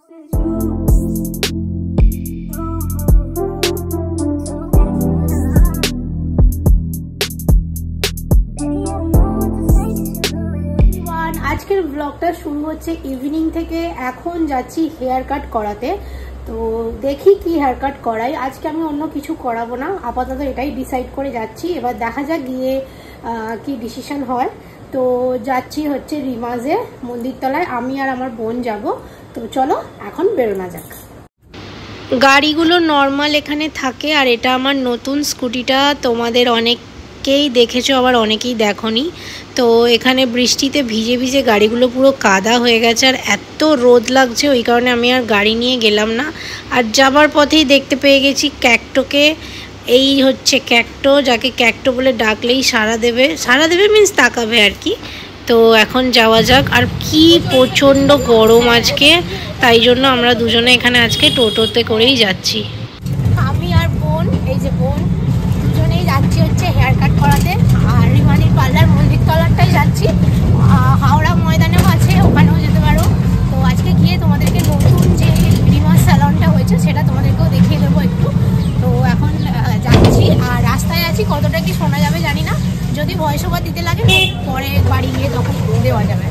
আজকের ব্লগটা শুরু হচ্ছে ইভিনিং থেকে। এখন যাচ্ছি হেয়ার কাট করাতে। তো দেখি কি হেয়ার কাট করাই। আজকে আমি অন্য কিছু করাবো না, আপাতত এটাই ডিসাইড করে যাচ্ছি। এবার দেখা যাক গিয়ে কি ডিসিশন হয়। তো যাচ্ছি হচ্ছে রিমাজে মন্দিরতলায়, আমি আর আমার বোন যাব। তো চলো এখন বেরোনো যাক। গাড়িগুলো নর্মাল এখানে থাকে, আর এটা আমার নতুন স্কুটিটা। তোমাদের অনেকেই দেখেছো, আবার অনেকেই দেখোনি। তো এখানে বৃষ্টিতে ভিজে ভিজে গাড়িগুলো পুরো কাদা হয়ে গেছে, আর এত রোদ লাগছে, ওই কারণে আমি আর গাড়ি নিয়ে গেলাম না। আর যাবার পথেই দেখতে পেয়ে গেছি ক্যাকটোকে। এই হচ্ছে ক্যাকটো, যাকে ক্যাকটো বলে ডাকলেই সাড়া দেবে মিন্স তাকাবে আর কি। তো এখন যাওয়া যাক। আর কি প্রচণ্ড গরম আজকে, তাই জন্য আমরা দুজনে এখানে আজকে টোটোতে করেই যাচ্ছি। আমি আর বোন, এই যে বোন, দুজনেই যাচ্ছি হচ্ছে হেয়ার কাট করাতে। আর রিমানির পার্লার মন্দিরতলাটাই যাচ্ছি, হাওড়া ময়দানেও আছে, ওখানেও যেতে পারো। তো আজকে গিয়ে তোমাদেরকে নতুন যে রিমাস স্যালনটা হয়েছে সেটা তোমাদেরকেও দেখিয়ে দেবো একটু। তো এখন যাচ্ছি, আর রাস্তায় আছি, কতটা কি শোনা যাবে জানি না। যদি ভয়েস ওভার দিতে লাগে পরে বাড়ি গিয়ে তখন দেওয়া যাবে।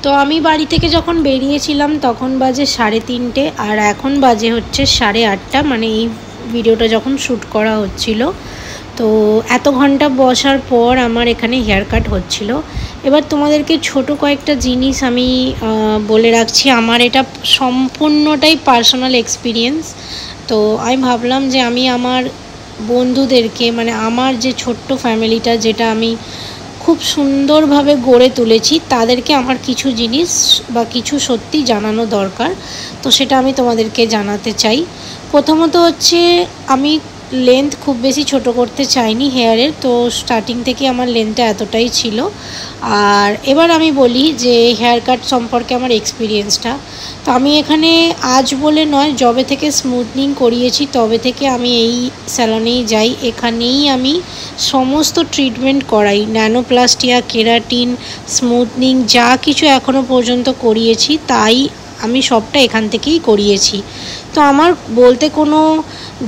তো আমি বাড়ি থেকে যখন বেরিয়েছিলাম তখন বাজে 3:30, আর এখন বাজে হচ্ছে 8:30, মানে এই ভিডিওটা যখন শ্যুট করা হচ্ছিল। তো এত ঘন্টা বসার পর আমার এখানে হেয়ার কাট হচ্ছিল। এবার তোমাদেরকে ছোট কয়েকটা জিনিস আমি বলে রাখছি। আমার এটা সম্পূর্ণটাই পার্সোনাল এক্সপিরিয়েন্স। তো আমি ভাবলাম যে আমি আমার বন্ধুদেরকে, মানে আমার যে ছোট্ট ফ্যামিলিটা যেটা আমি খুব সুন্দরভাবে গড়ে তুলেছি, তাদেরকে আমার কিছু জিনিস বা কিছু সত্যি জানানো দরকার। তো সেটা আমি তোমাদেরকে জানাতে চাই। প্রথমত হচ্ছে, আমি লেন্থ খুব বেশি ছোট করতে চাইনি হেয়ারের। তো স্টার্টিং থেকে আমার লেন্থটা এতটাই ছিল। আর এবার আমি বলি যে হেয়ার কাট সম্পর্কে আমার এক্সপিরিয়েন্সটা। তো আমি এখানে আজ বলে নয়, যবে থেকে স্মুথনিং করিয়েছি তবে থেকে আমি এই স্যালনেই যাই। এখানেই আমি সমস্ত ট্রিটমেন্ট করাই, ন্যানোপ্লাস্টিয়া, কেরাটিন, স্মুথনিং, যা কিছু এখনও পর্যন্ত করিয়েছি তাই আমি সবটা এখান থেকেই করিয়েছি। তো আমার বলতে কোনো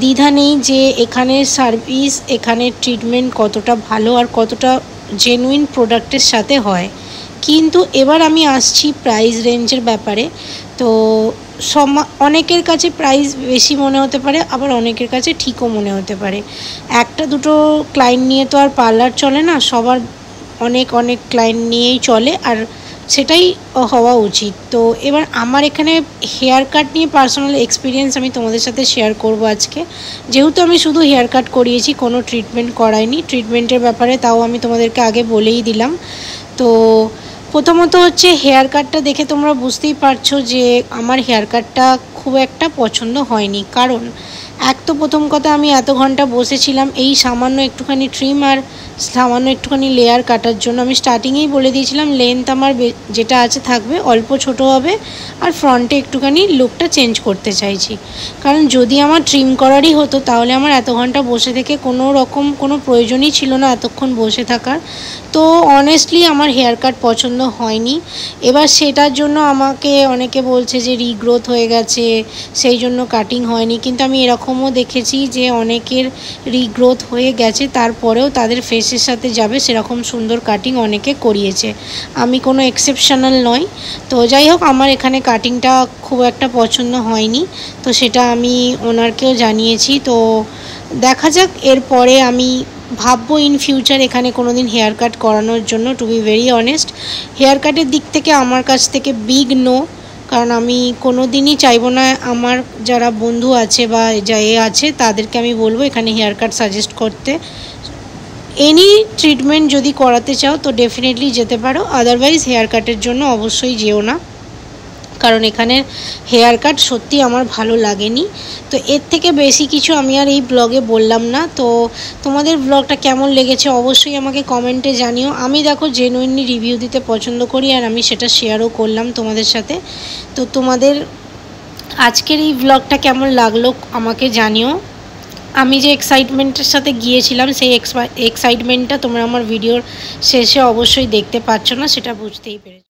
দ্বিধা নেই যে এখানের সার্ভিস, এখানের ট্রিটমেন্ট কতটা ভালো আর কতটা জেনুইন প্রোডাক্টের সাথে হয়। কিন্তু এবার আমি আসছি প্রাইস রেঞ্জের ব্যাপারে। তো অনেকের কাছে প্রাইস বেশি মনে হতে পারে, আবার অনেকের কাছে ঠিকও মনে হতে পারে। একটা দুটো ক্লায়েন্ট নিয়ে তো আর পার্লার চলে না, সবার অনেক অনেক ক্লায়েন্ট নিয়েই চলে, আর সেটাই হওয়া উচিত। তো এবার আমার এখানে হেয়ার কাট নিয়ে পার্সোনাল এক্সপিরিয়েন্স আমি তোমাদের সাথে শেয়ার করব আজকে। যেহেতু আমি শুধু হেয়ার কাট করিয়েছি, কোনো ট্রিটমেন্ট করাইনি, ট্রিটমেন্টের ব্যাপারে তাও আমি তোমাদেরকে আগে বলেই দিলাম। তো প্রথমত হচ্ছে হেয়ার কাটটা দেখে তোমরা বুঝতেই পারছো যে আমার হেয়ার কাটটা খুব একটা পছন্দ হয়নি। কারণ এক তো প্রথম কথা, আমি এত ঘন্টা বসেছিলাম এই সামান্য একটুখানি ট্রিম আর সামান্য একটুখানি লেয়ার কাটার জন্য। আমি স্টার্টিংয়েই বলে দিয়েছিলাম লেন্থ আমার যেটা আছে থাকবে, অল্প ছোট হবে, আর ফ্রন্টে একটুখানি লুকটা চেঞ্জ করতে চাইছি। কারণ যদি আমার ট্রিম করারই হতো তাহলে আমার এত ঘন্টা বসে থেকে কোনো প্রয়োজনই ছিল না এতক্ষণ বসে থাকার। তো অনেস্টলি আমার হেয়ার কাট পছন্দ হয়নি। এবার সেটার জন্য আমাকে অনেকে বলছে যে রিগ্রোথ হয়ে গেছে, সেই জন্য কাটিং হয়নি। কিন্তু আমি এরকমও দেখেছি যে অনেকের রিগ্রোথ হয়ে গেছে, তারপরেও তাদের ফেসের সাথে যাবে সেরকম সুন্দর কাটিং অনেকে করিয়েছে। আমি কোনো এক্সেপশনাল নই। তো যাই হোক, আমার এখানে কাটিংটা খুব একটা পছন্দ হয়নি, তো সেটা আমি ওনারকেও জানিয়েছি। তো দেখা যাক, এরপরে আমি ভাববো ইন ফিউচার এখানে কোনো দিন হেয়ার কাট করানোর জন্য। To be very honest, hair কাটের দিক থেকে আমার কাছ থেকে বিগ নো। কারণ আমি কোনো দিনই চাইবো না আমার যারা বন্ধু আছে বা যা আছে তাদেরকে আমি বলবো এখানে হেয়ার কাট সাজেস্ট করতে। এনি ট্রিটমেন্ট যদি করাতে চাও তো ডেফিনেটলি যেতে পারো, আদারওয়াইজ হেয়ার কাটের জন্য অবশ্যই যেও না। কারণ এখানে হেয়ার কাট সত্যি আমার ভালো লাগেনি। তো এর থেকে বেশি কিছু আমি আর এই ব্লগে বললাম না। তো তোমাদের ব্লগটা কেমন লেগেছে অবশ্যই আমাকে কমেন্টে জানিও। আমি দেখো জেনুইনলি রিভিউ দিতে পছন্দ করি, আর আমি সেটা শেয়ারও করলাম তোমাদের সাথে। তো তোমাদের আজকের এই ব্লগটা কেমন লাগলো আমাকে জানিও। আমি যে এক্সাইটমেন্টের সাথে গিয়েছিলাম সেই এক্সাইটমেন্টটা তোমরা আমার ভিডিওর শেষে অবশ্যই দেখতে পাচ্ছ না, সেটা বুঝতেই পেরেছো।